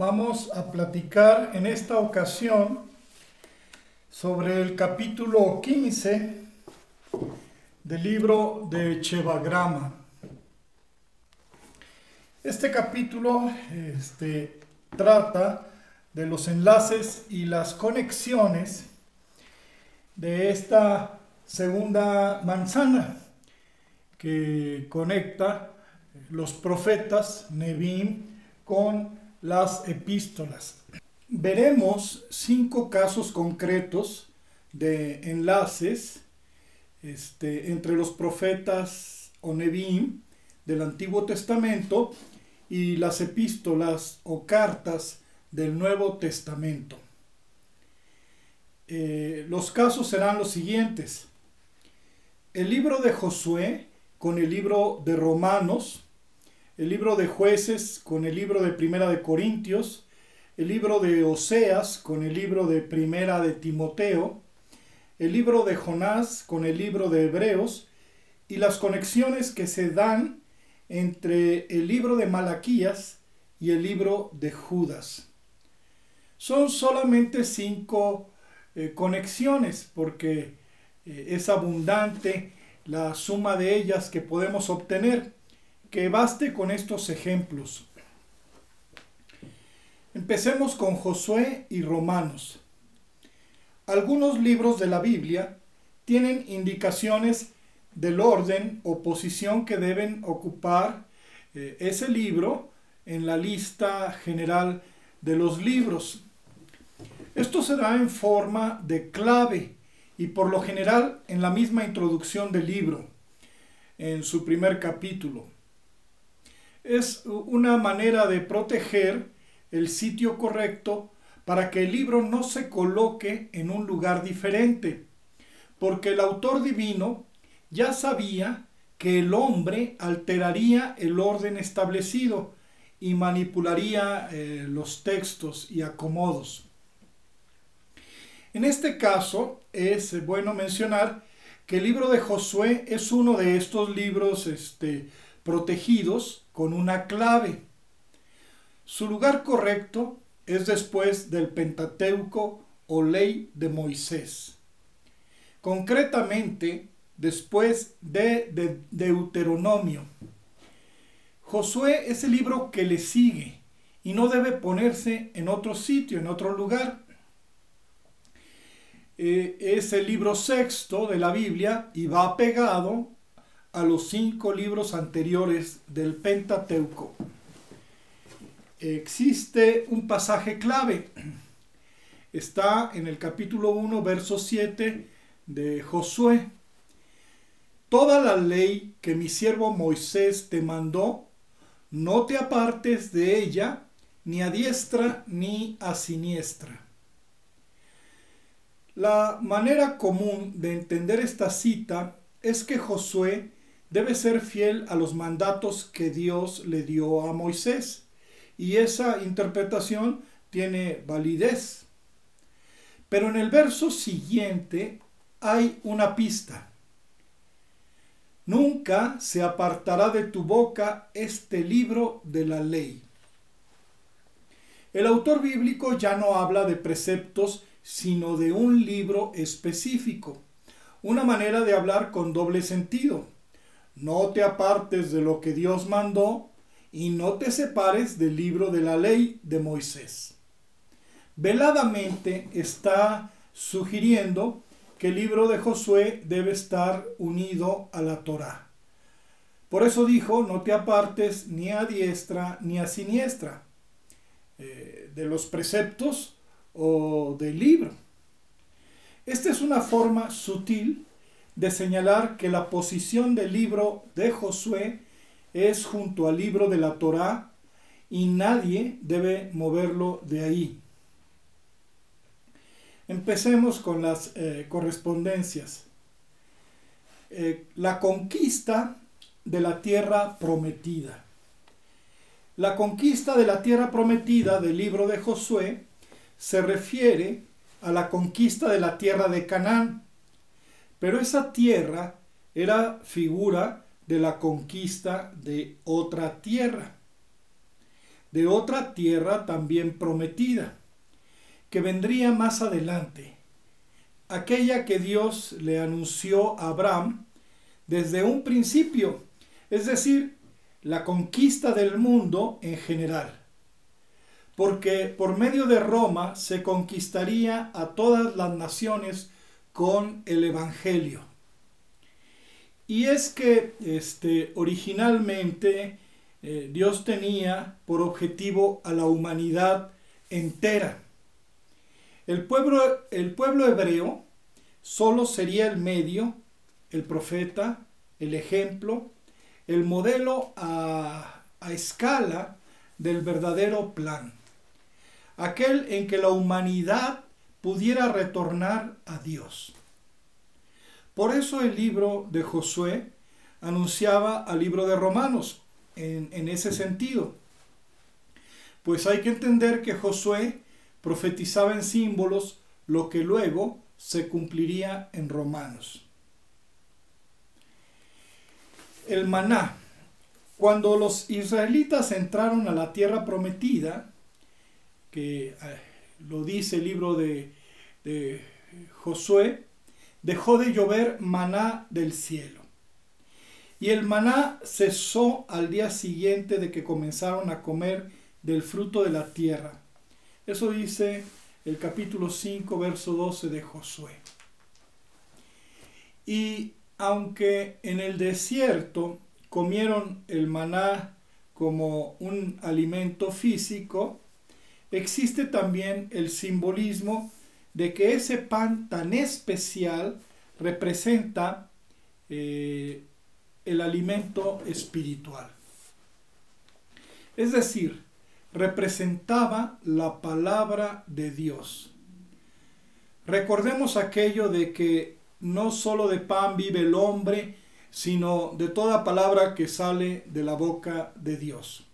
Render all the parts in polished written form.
Vamos a platicar en esta ocasión sobre el capítulo 15 del libro de Chevagrama. Este capítulo trata de los enlaces y las conexiones de esta segunda manzana que conecta los profetas Nevi'im con las epístolas. Veremos 5 casos concretos de enlaces entre los profetas o Nevi'im del Antiguo Testamento y las epístolas o cartas del Nuevo Testamento. Los casos serán los siguientes: el libro de Josué con el libro de Romanos, el libro de Jueces con el libro de Primera de Corintios, el libro de Oseas con el libro de Primera de Timoteo, el libro de Jonás con el libro de Hebreos y las conexiones que se dan entre el libro de Malaquías y el libro de Judas. Son solamente 5 conexiones porque es abundante la suma de ellas que podemos obtener. Que baste con estos ejemplos. Empecemos con Josué y Romanos. Algunos libros de la Biblia tienen indicaciones del orden o posición que deben ocupar ese libro en la lista general de los libros. Esto se da en forma de clave y por lo general en la misma introducción del libro, en su primer capítulo. Es una manera de proteger el sitio correcto para que el libro no se coloque en un lugar diferente, porque el autor divino ya sabía que el hombre alteraría el orden establecido y manipularía los textos y acomodos. En este caso es bueno mencionar que el libro de Josué es uno de estos libros protegidos con una clave. Su lugar correcto es después del Pentateuco o Ley de Moisés. Concretamente, después de Deuteronomio. Josué es el libro que le sigue y no debe ponerse en otro sitio, en otro lugar. Es el libro sexto de la Biblia y va pegado a los 5 libros anteriores del Pentateuco. Existe un pasaje clave. Está en el capítulo 1, verso 7 de Josué. Toda la ley que mi siervo Moisés te mandó, no te apartes de ella, ni a diestra ni a siniestra. La manera común de entender esta cita es que Josué debe ser fiel a los mandatos que Dios le dio a Moisés, y esa interpretación tiene validez. Pero en el verso siguiente hay una pista. Nunca se apartará de tu boca este libro de la ley. El autor bíblico ya no habla de preceptos, sino de un libro específico, una manera de hablar con doble sentido. No te apartes de lo que Dios mandó y no te separes del libro de la ley de Moisés. Veladamente está sugiriendo que el libro de Josué debe estar unido a la Torá. Por eso dijo, no te apartes ni a diestra ni a siniestra de los preceptos o del libro. Esta es una forma sutil de señalar que la posición del libro de Josué es junto al libro de la Torá y nadie debe moverlo de ahí. Empecemos con las correspondencias. La conquista de la tierra prometida. La conquista de la tierra prometida del libro de Josué se refiere a la conquista de la tierra de Canaán, pero esa tierra era figura de la conquista de otra tierra. de otra tierra también prometida, que vendría más adelante, aquella que Dios le anunció a Abraham desde un principio, es decir, la conquista del mundo en general, porque por medio de Roma se conquistaría a todas las naciones con el Evangelio. Y es que originalmente Dios tenía por objetivo a la humanidad entera. El pueblo hebreo solo sería el medio, el profeta, el ejemplo, el modelo a escala del verdadero plan, aquel en que la humanidad pudiera retornar a Dios. Por eso el libro de Josué anunciaba al libro de Romanos en ese sentido. Pues hay que entender que Josué profetizaba en símbolos lo que luego se cumpliría en Romanos. El maná. Cuando los israelitas entraron a la tierra prometida, que lo dice el libro de Josué, dejó de llover maná del cielo. Y el maná cesó al día siguiente de que comenzaron a comer del fruto de la tierra. Eso dice el capítulo 5, verso 12 de Josué. Y aunque en el desierto comieron el maná como un alimento físico, existe también el simbolismo de que ese pan tan especial representa el alimento espiritual. Es decir, representaba la palabra de Dios. Recordemos aquello de que no solo de pan vive el hombre, sino de toda palabra que sale de la boca de Dios.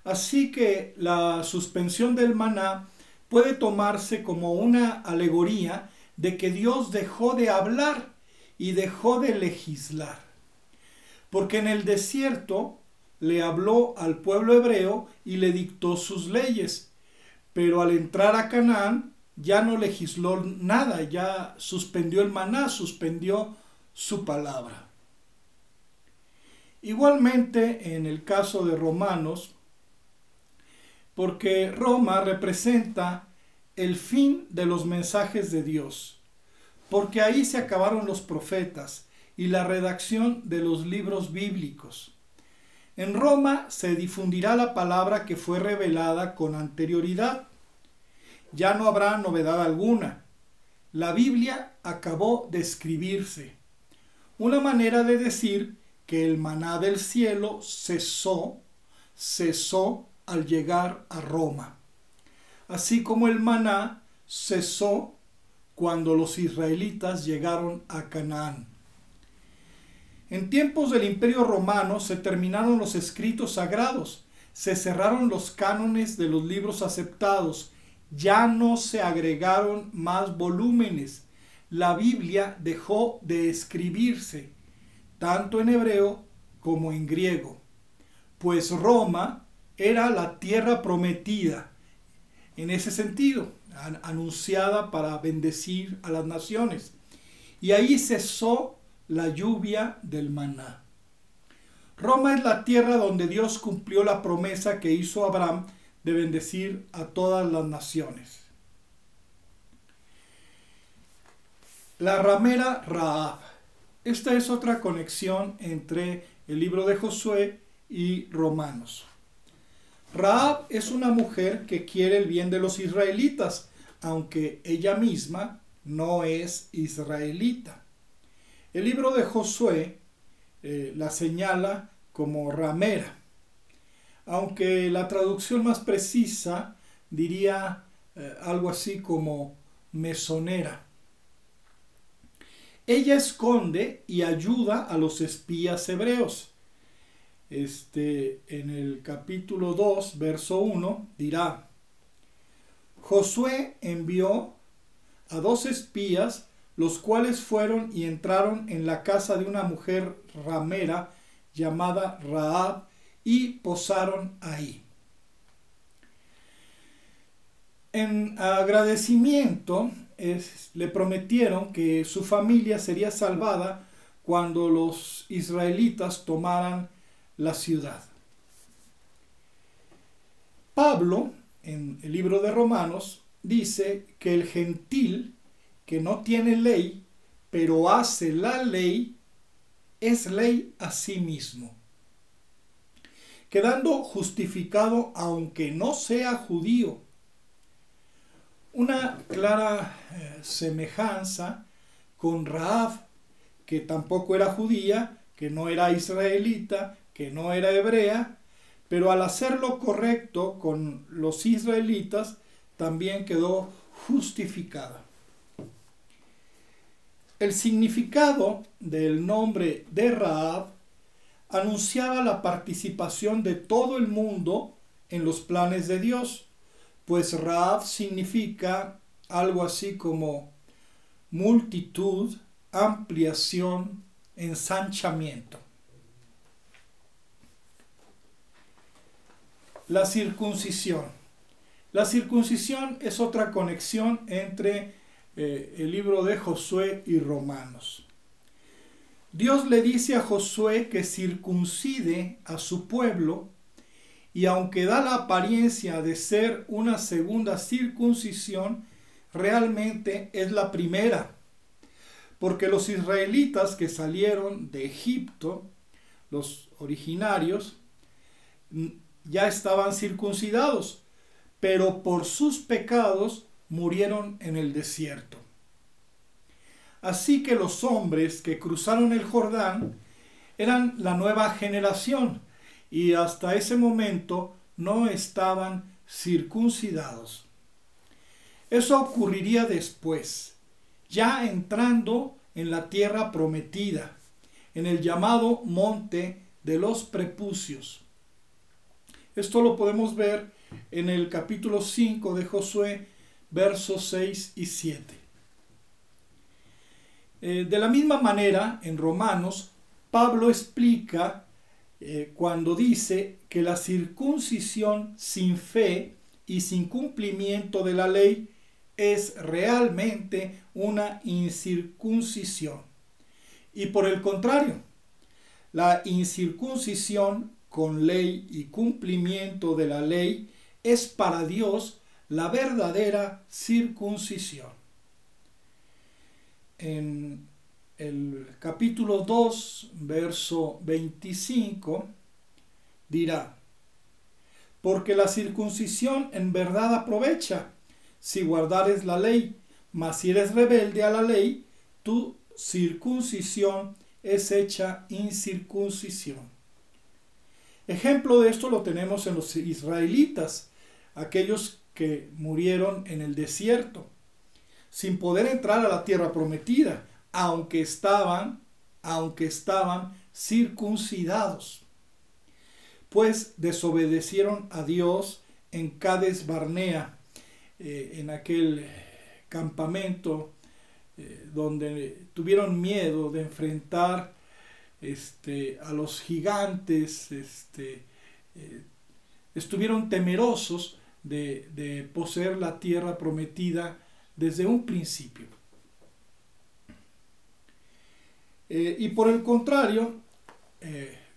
Así que la suspensión del maná puede tomarse como una alegoría de que Dios dejó de hablar y dejó de legislar. Porque en el desierto le habló al pueblo hebreo y le dictó sus leyes, pero al entrar a Canaán ya no legisló nada, ya suspendió el maná, suspendió su palabra. Igualmente en el caso de Romanos, porque Roma representa el fin de los mensajes de Dios, porque ahí se acabaron los profetas y la redacción de los libros bíblicos. En Roma se difundirá la palabra que fue revelada con anterioridad. Ya no habrá novedad alguna. La Biblia acabó de escribirse. Una manera de decir que el maná del cielo cesó al llegar a Roma. Así como el maná cesó cuando los israelitas llegaron a Canaán. En tiempos del Imperio Romano se terminaron los escritos sagrados, se cerraron los cánones de los libros aceptados, ya no se agregaron más volúmenes. La Biblia dejó de escribirse, tanto en hebreo como en griego, pues Roma era la tierra prometida, en ese sentido, anunciada para bendecir a las naciones. Y ahí cesó la lluvia del maná. Roma es la tierra donde Dios cumplió la promesa que hizo a Abraham de bendecir a todas las naciones. La ramera Rahab. Esta es otra conexión entre el libro de Josué y Romanos. Rahab es una mujer que quiere el bien de los israelitas, aunque ella misma no es israelita. El libro de Josué la señala como ramera, aunque la traducción más precisa diría algo así como mesonera. Ella esconde y ayuda a los espías hebreos. En el capítulo 2, verso 1, dirá: Josué envió a 2 espías, los cuales fueron y entraron en la casa de una mujer ramera llamada Rahab y posaron ahí. En agradecimiento, le prometieron que su familia sería salvada cuando los israelitas tomaran la ciudad. Pablo, en el libro de Romanos, dice que el gentil que no tiene ley, pero hace la ley, es ley a sí mismo, quedando justificado aunque no sea judío. Una clara semejanza con Rahab, que tampoco era judía, que no era israelita, que no era hebrea, pero al hacer lo correcto con los israelitas, también quedó justificada. El significado del nombre de Rahab anunciaba la participación de todo el mundo en los planes de Dios, pues Rahab significa algo así como multitud, ampliación, ensanchamiento. La circuncisión. La circuncisión es otra conexión entre el libro de Josué y Romanos. Dios le dice a Josué que circuncide a su pueblo, y aunque da la apariencia de ser una segunda circuncisión, realmente es la primera, porque los israelitas que salieron de Egipto, los originarios, ya estaban circuncidados, pero por sus pecados murieron en el desierto. Así que los hombres que cruzaron el Jordán eran la nueva generación y hasta ese momento no estaban circuncidados. Eso ocurriría después, ya entrando en la tierra prometida, en el llamado Monte de los Prepucios. Esto lo podemos ver en el capítulo 5 de Josué, versos 6 y 7. De la misma manera, en Romanos, Pablo explica cuando dice que la circuncisión sin fe y sin cumplimiento de la ley es realmente una incircuncisión. Y por el contrario, la incircuncisión con ley y cumplimiento de la ley es para Dios la verdadera circuncisión. En el capítulo 2, verso 25, dirá: porque la circuncisión en verdad aprovecha, si guardares la ley, mas si eres rebelde a la ley, tu circuncisión es hecha incircuncisión. Ejemplo de esto lo tenemos en los israelitas, aquellos que murieron en el desierto, sin poder entrar a la tierra prometida, aunque estaban circuncidados, pues desobedecieron a Dios en Cades Barnea, en aquel campamento donde tuvieron miedo de enfrentar a los gigantes, estuvieron temerosos de poseer la tierra prometida desde un principio. Y por el contrario,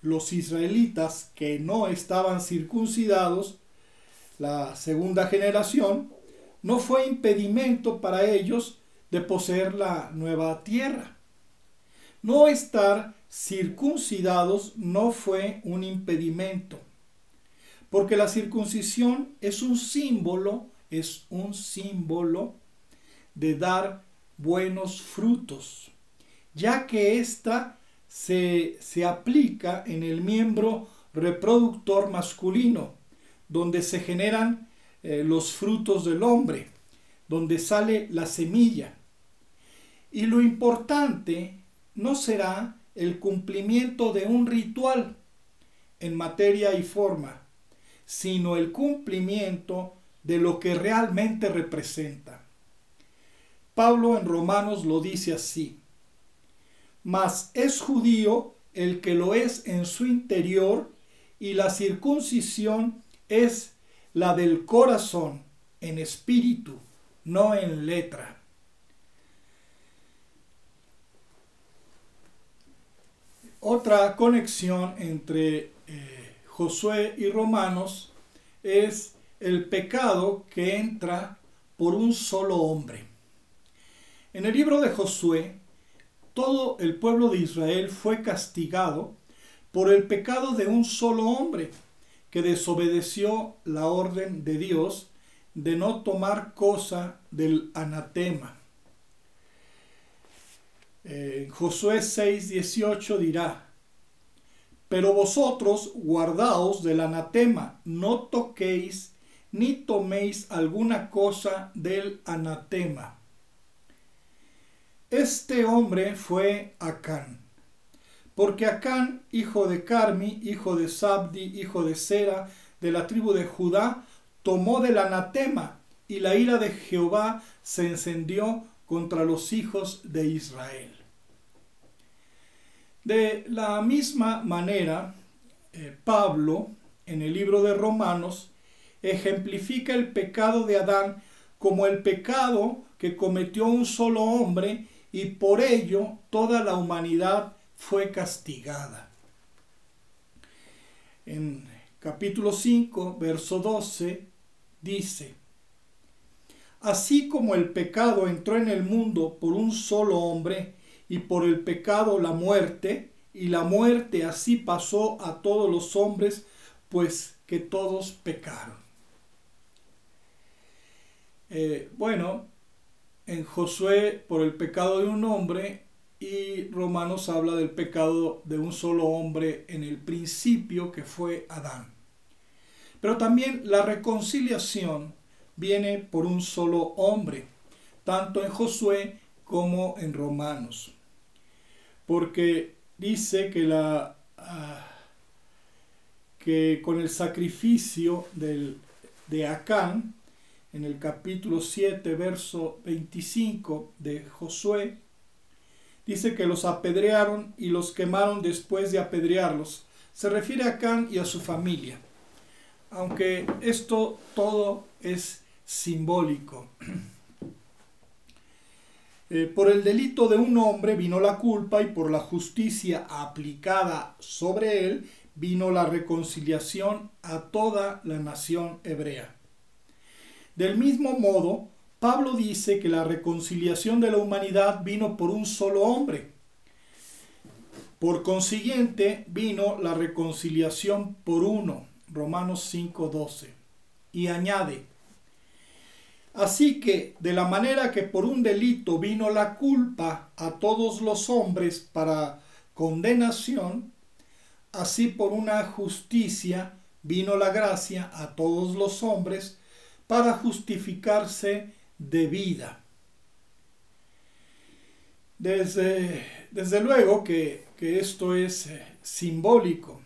los israelitas que no estaban circuncidados, la segunda generación, no fue impedimento para ellos de poseer la nueva tierra. No estar circuncidados no fue un impedimento, porque la circuncisión es un símbolo de dar buenos frutos, ya que ésta se aplica en el miembro reproductor masculino, donde se generan los frutos del hombre, donde sale la semilla. Y lo importante no será el cumplimiento de un ritual en materia y forma, sino el cumplimiento de lo que realmente representa. Pablo en Romanos lo dice así: mas es judío el que lo es en su interior, y la circuncisión es la del corazón, en espíritu, no en letra. Otra conexión entre Josué y Romanos es el pecado que entra por un solo hombre. En el libro de Josué, todo el pueblo de Israel fue castigado por el pecado de un solo hombre que desobedeció la orden de Dios de no tomar cosa del anatema. Josué 6:18 dirá: pero vosotros guardaos del anatema, no toquéis ni toméis alguna cosa del anatema. Este hombre fue Acán, porque Acán, hijo de Carmi, hijo de Sabdi, hijo de Sera, de la tribu de Judá, tomó del anatema, y la ira de Jehová se encendió contra los hijos de Israel. De la misma manera, Pablo, en el libro de Romanos, ejemplifica el pecado de Adán como el pecado que cometió un solo hombre, y por ello toda la humanidad fue castigada. En capítulo 5, verso 12, dice: así como el pecado entró en el mundo por un solo hombre, y por el pecado la muerte, y la muerte así pasó a todos los hombres, pues que todos pecaron. En Josué por el pecado de un hombre, y Romanos habla del pecado de un solo hombre en el principio, que fue Adán. Pero también la reconciliación viene por un solo hombre, tanto en Josué como en Romanos. Porque dice que con el sacrificio de Acán, en el capítulo 7, verso 25 de Josué, dice que los apedrearon y los quemaron después de apedrearlos. Se refiere a Acán y a su familia, aunque esto todo es simbólico. Por el delito de un hombre vino la culpa, y por la justicia aplicada sobre él vino la reconciliación a toda la nación hebrea. Del mismo modo, Pablo dice que la reconciliación de la humanidad vino por un solo hombre. Por consiguiente, vino la reconciliación por uno, Romanos 5:12. Y añade: así que, de la manera que por un delito vino la culpa a todos los hombres para condenación, así por una justicia vino la gracia a todos los hombres para justificarse de vida. Desde luego que esto es simbólico.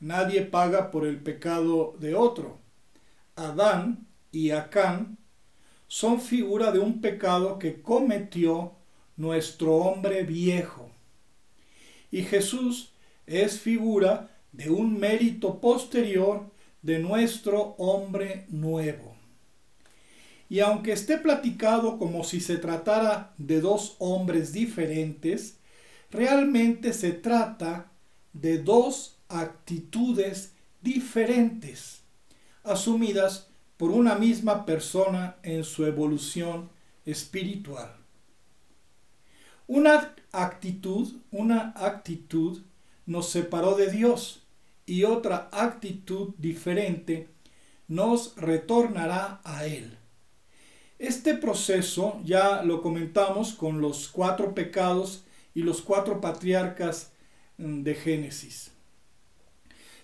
Nadie paga por el pecado de otro. Adán y Acán son figura de un pecado que cometió nuestro hombre viejo. Y Jesús es figura de un mérito posterior de nuestro hombre nuevo. Y aunque esté platicado como si se tratara de dos hombres diferentes, realmente se trata de dos actitudes diferentes, asumidas por una misma persona en su evolución espiritual. Una actitud nos separó de Dios, y otra actitud diferente nos retornará a Él. Este proceso ya lo comentamos con los 4 pecados y los 4 patriarcas de Génesis.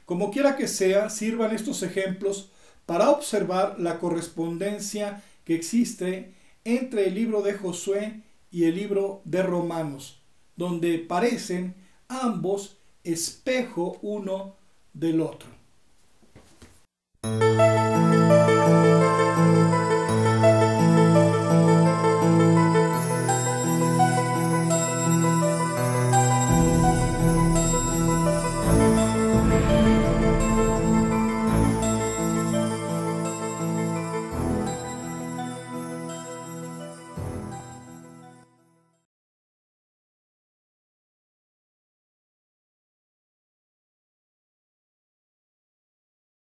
Como quiera que sea, sirvan estos ejemplos para observar la correspondencia que existe entre el libro de Josué y el libro de Romanos, donde parecen ambos espejo uno del otro.